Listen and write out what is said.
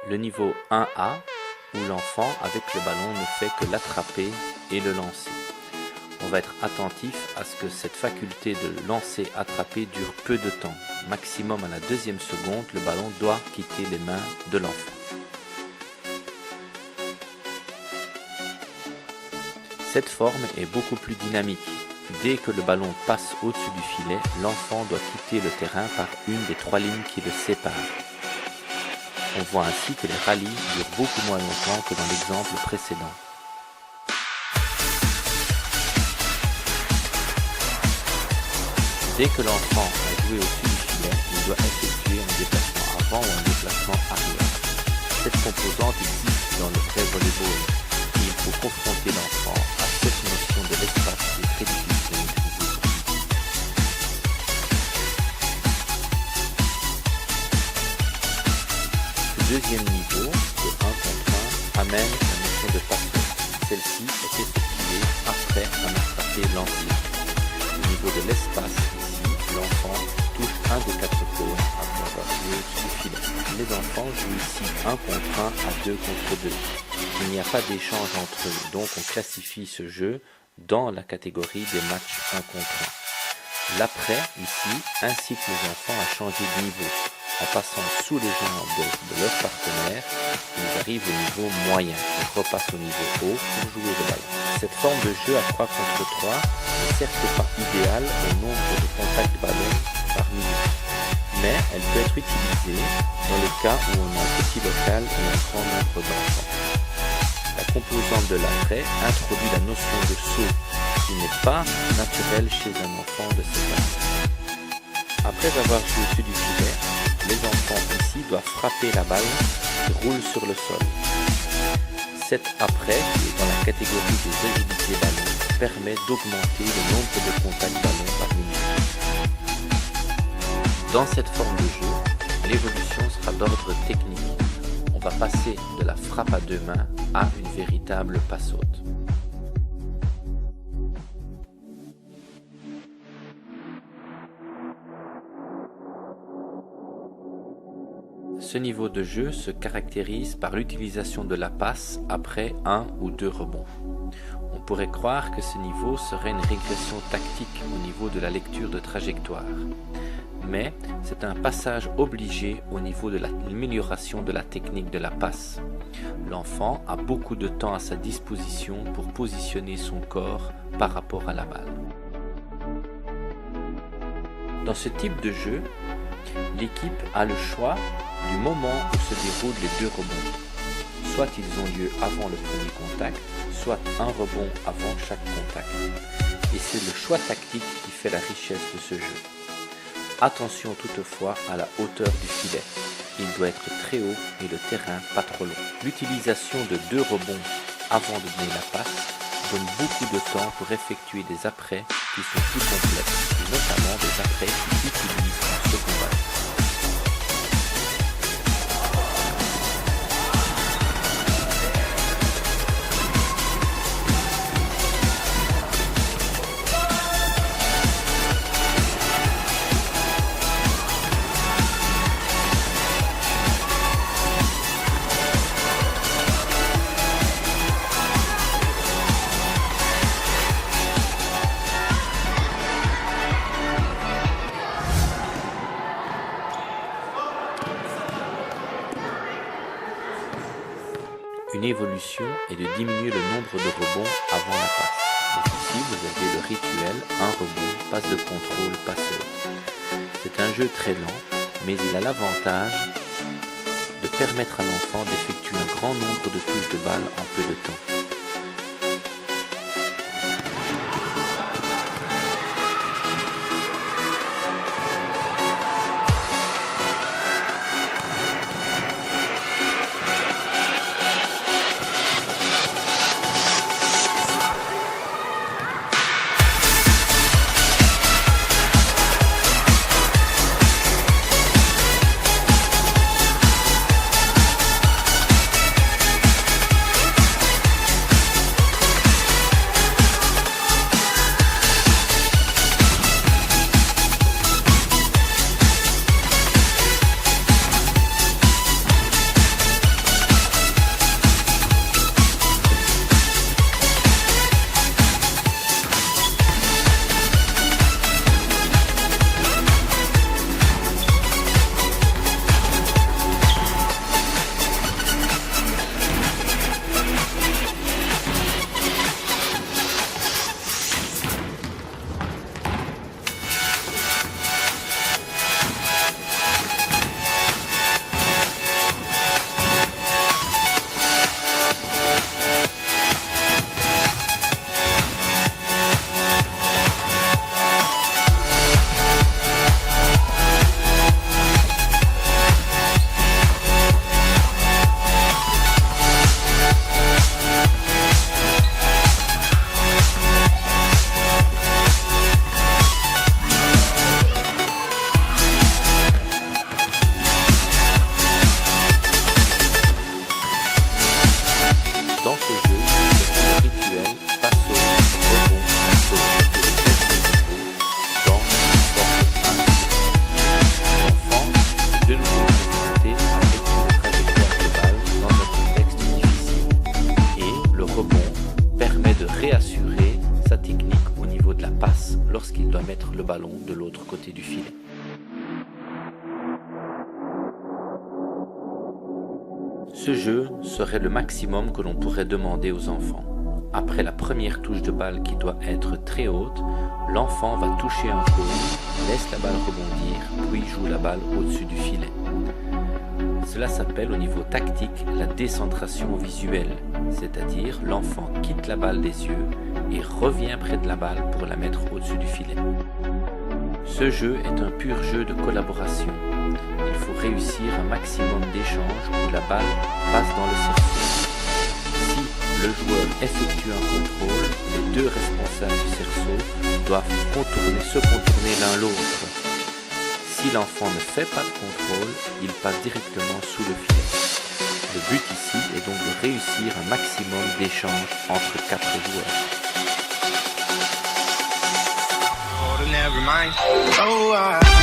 Le niveau 1A, où l'enfant, avec le ballon, ne fait que l'attraper et le lancer. On va être attentif à ce que cette faculté de lancer-attraper dure peu de temps. Maximum à la deuxième seconde, le ballon doit quitter les mains de l'enfant. Cette forme est beaucoup plus dynamique. Dès que le ballon passe au-dessus du filet, l'enfant doit quitter le terrain par une des 3 lignes qui le séparent. On voit ainsi que les rallyes durent beaucoup moins longtemps que dans l'exemple précédent. Dès que l'enfant a joué au-dessus du filet, il doit effectuer un déplacement avant ou un déplacement arrière. Cette composante existe dans le vrai volleyball et il faut confronter l'enfant à cette notion de l'espace qui est très difficile à maîtriser. Ce deuxième niveau, de 1 contre 1, amène la notion de passe. Celle-ci est effectuée après un attrapé lancé. Au niveau de l'espace, ici, l'enfant touche un des 4 cônes après avoir joué au-dessus du filet. Les enfants jouent ici 1 contre 1 à 2 contre 2. Il n'y a pas d'échange entre eux, donc on classifie ce jeu dans la catégorie des matchs 1 contre 1. L'après, ici, incite les enfants à changer de niveau. En passant sous les jambes de leur partenaire, ils arrivent au niveau moyen. Ils repassent au niveau haut pour jouer le ballon. Cette forme de jeu à 3 contre 3 n'est certes pas idéale au nombre de contacts ballon par minute, mais elle peut être utilisée dans le cas où on a un petit local et un grand nombre d'enfants. La composante de l'après introduit la notion de saut qui n'est pas naturelle chez un enfant de cet âge. Après avoir joué au-dessus du filet, les enfants ici doivent frapper la balle qui roule sur le sol. Cet après, qui est dans la catégorie des agilités ballon, permet d'augmenter le nombre de contacts ballon par minute. Dans cette forme de jeu, l'évolution sera d'ordre technique. On va passer de la frappe à 2 mains à une véritable passe haute. Ce niveau de jeu se caractérise par l'utilisation de la passe après 1 ou 2 rebonds. On pourrait croire que ce niveau serait une régression tactique au niveau de la lecture de trajectoire. Mais c'est un passage obligé au niveau de l'amélioration de la technique de la passe. L'enfant a beaucoup de temps à sa disposition pour positionner son corps par rapport à la balle. Dans ce type de jeu, l'équipe a le choix du moment où se déroulent les 2 rebonds. Soit ils ont lieu avant le premier contact, soit un rebond avant chaque contact. Et c'est le choix tactique qui fait la richesse de ce jeu. Attention toutefois à la hauteur du filet. Il doit être très haut et le terrain pas trop long. L'utilisation de 2 rebonds avant de donner la passe donne beaucoup de temps pour effectuer des apprêts qui sont plus complexes, et notamment des apprêts qui utilisent un second ballon. Une évolution est de diminuer le nombre de rebonds avant la passe. Donc ici, vous avez le rituel, un rebond, passe de contrôle, passe haute. C'est un jeu très lent, mais il a l'avantage de permettre à l'enfant d'effectuer un grand nombre de touches de balle en peu de temps. Ce jeu serait le maximum que l'on pourrait demander aux enfants. Après la première touche de balle qui doit être très haute, l'enfant va toucher un cône, laisse la balle rebondir, puis joue la balle au-dessus du filet. Cela s'appelle au niveau tactique la décentration visuelle, c'est-à-dire l'enfant quitte la balle des yeux et revient près de la balle pour la mettre au-dessus du filet. Ce jeu est un pur jeu de collaboration. Il faut réussir un maximum d'échanges où la balle passe dans le cerceau. Si le joueur effectue un contrôle, les deux responsables du cerceau doivent se contourner l'un l'autre. Si l'enfant ne fait pas de contrôle, il passe directement sous le filet. Le but ici est donc de réussir un maximum d'échanges entre 4 joueurs. Oh, never mind. Oh,